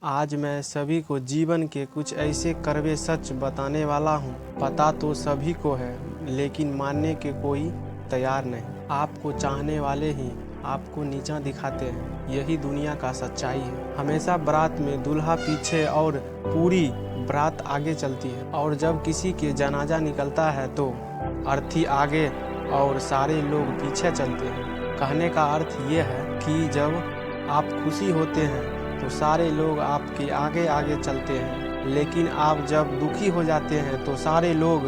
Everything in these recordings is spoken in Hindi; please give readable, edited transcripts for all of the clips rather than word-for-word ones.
आज मैं सभी को जीवन के कुछ ऐसे कड़वे सच बताने वाला हूँ। पता तो सभी को है, लेकिन मानने के कोई तैयार नहीं। आपको चाहने वाले ही आपको नीचा दिखाते हैं, यही दुनिया का सच्चाई है। हमेशा बारात में दूल्हा पीछे और पूरी बारात आगे चलती है, और जब किसी के जनाजा निकलता है तो अर्थी आगे और सारे लोग पीछे चलते हैं। कहने का अर्थ ये है कि जब आप खुशी होते हैं तो सारे लोग आपके आगे आगे चलते हैं, लेकिन आप जब दुखी हो जाते हैं तो सारे लोग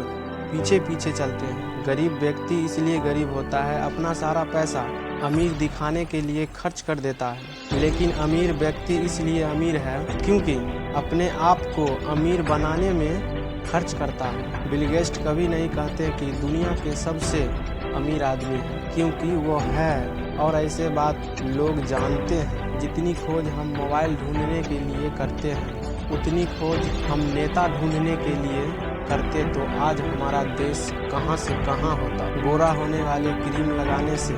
पीछे पीछे चलते हैं। गरीब व्यक्ति इसलिए गरीब होता है, अपना सारा पैसा अमीर दिखाने के लिए खर्च कर देता है, लेकिन अमीर व्यक्ति इसलिए अमीर है क्योंकि अपने आप को अमीर बनाने में खर्च करता है। बिल गेट्स कभी नहीं कहते कि दुनिया के सबसे अमीर आदमी है, क्योंकि वो है, और ऐसे बात लोग जानते हैं। जितनी खोज हम मोबाइल ढूंढने के लिए करते हैं, उतनी खोज हम नेता ढूंढने के लिए करते तो आज हमारा देश कहां से कहां होता। गोरा होने वाले क्रीम लगाने से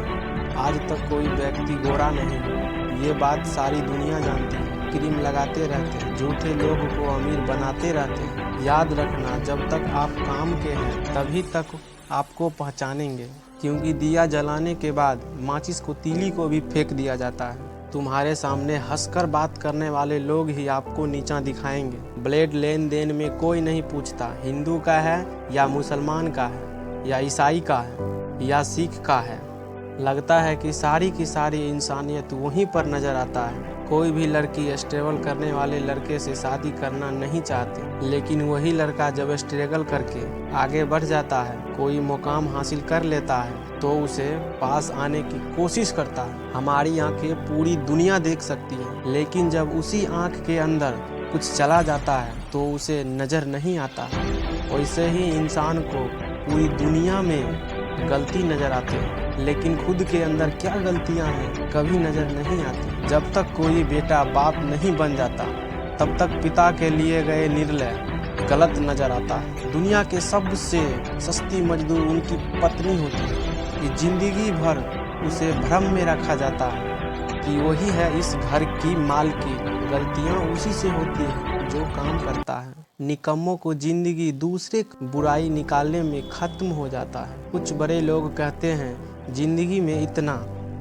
आज तक कोई व्यक्ति गोरा नहीं हुआ, ये बात सारी दुनिया जानती है। क्रीम लगाते रहते हैं, झूठे लोगों को अमीर बनाते रहते हैं। याद रखना, जब तक आप काम के हैं तभी तक आपको पहचानेंगे, क्योंकि दिया जलाने के बाद माचिस को तीली को भी फेंक दिया जाता है। तुम्हारे सामने हंसकर बात करने वाले लोग ही आपको नीचा दिखाएंगे। ब्लेड लेन देन में कोई नहीं पूछता हिंदू का है या मुसलमान का है या ईसाई का है या सिख का है। लगता है कि सारी की सारी इंसानियत वहीं पर नजर आता है। कोई भी लड़की स्ट्रगल करने वाले लड़के से शादी करना नहीं चाहती, लेकिन वही लड़का जब स्ट्रगल करके आगे बढ़ जाता है, कोई मुकाम हासिल कर लेता है, तो उसे पास आने की कोशिश करता है। हमारी आंखें पूरी दुनिया देख सकती हैं, लेकिन जब उसी आंख के अंदर कुछ चला जाता है तो उसे नज़र नहीं आता। वैसे ही इंसान को पूरी दुनिया में गलती नज़र आती है, लेकिन खुद के अंदर क्या गलतियां हैं कभी नज़र नहीं आती। जब तक कोई बेटा बाप नहीं बन जाता, तब तक पिता के लिए गए निर्णय गलत नज़र आता है। दुनिया के सबसे सस्ती मजदूर उनकी पत्नी होती है। ये जिंदगी भर उसे भ्रम में रखा जाता है कि वही है इस घर की मालकी। गलतियां उसी से होती है जो काम करता है। निकम्मों को जिंदगी दूसरे बुराई निकालने में खत्म हो जाता है। कुछ बड़े लोग कहते हैं जिंदगी में इतना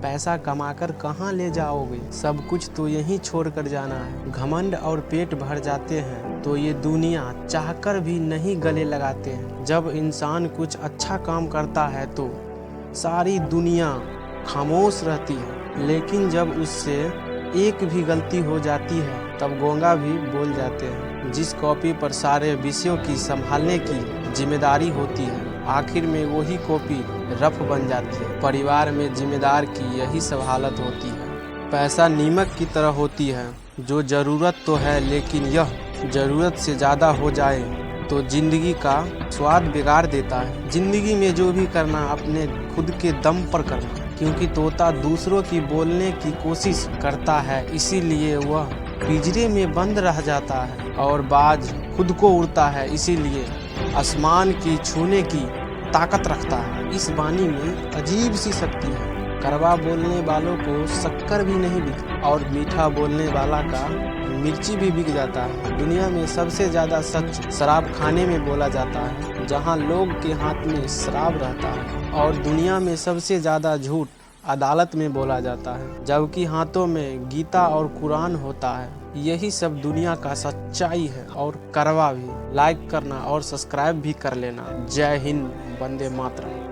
पैसा कमाकर कहाँ ले जाओगे, सब कुछ तो यहीं छोड़कर जाना है। घमंड और पेट भर जाते हैं तो ये दुनिया चाहकर भी नहीं गले लगाते हैं। जब इंसान कुछ अच्छा काम करता है तो सारी दुनिया खामोश रहती है, लेकिन जब उससे एक भी गलती हो जाती है तब गोंगा भी बोल जाते हैं। जिस कॉपी पर सारे विषयों की संभालने की जिम्मेदारी होती है, आखिर में वही कॉपी रफ बन जाती है। परिवार में जिम्मेदार की यही सब हालत होती है। पैसा नीमक की तरह होती है, जो ज़रूरत तो है, लेकिन यह ज़रूरत से ज़्यादा हो जाए तो जिंदगी का स्वाद बिगाड़ देता है। जिंदगी में जो भी करना अपने खुद के दम पर करना, क्योंकि तोता दूसरों की बोलने की कोशिश करता है, इसीलिए वह पिंजरे में बंद रह जाता है, और बाज खुद को उड़ता है, इसीलिए आसमान की छूने की ताकत रखता है। इस वाणी में अजीब सी शक्ति है। कड़वा बोलने वालों को शक्कर भी नहीं बिकती, और मीठा बोलने वाला का मिर्ची भी बिक जाता है। दुनिया में सबसे ज़्यादा सच शराब खाने में बोला जाता है, जहां लोग के हाथ में शराब रहता है, और दुनिया में सबसे ज़्यादा झूठ अदालत में बोला जाता है, जबकि हाथों में गीता और कुरान होता है। यही सब दुनिया का सच्चाई है और कड़वा भी। लाइक करना और सब्सक्राइब भी कर लेना। जय हिंद, वंदे मातरम।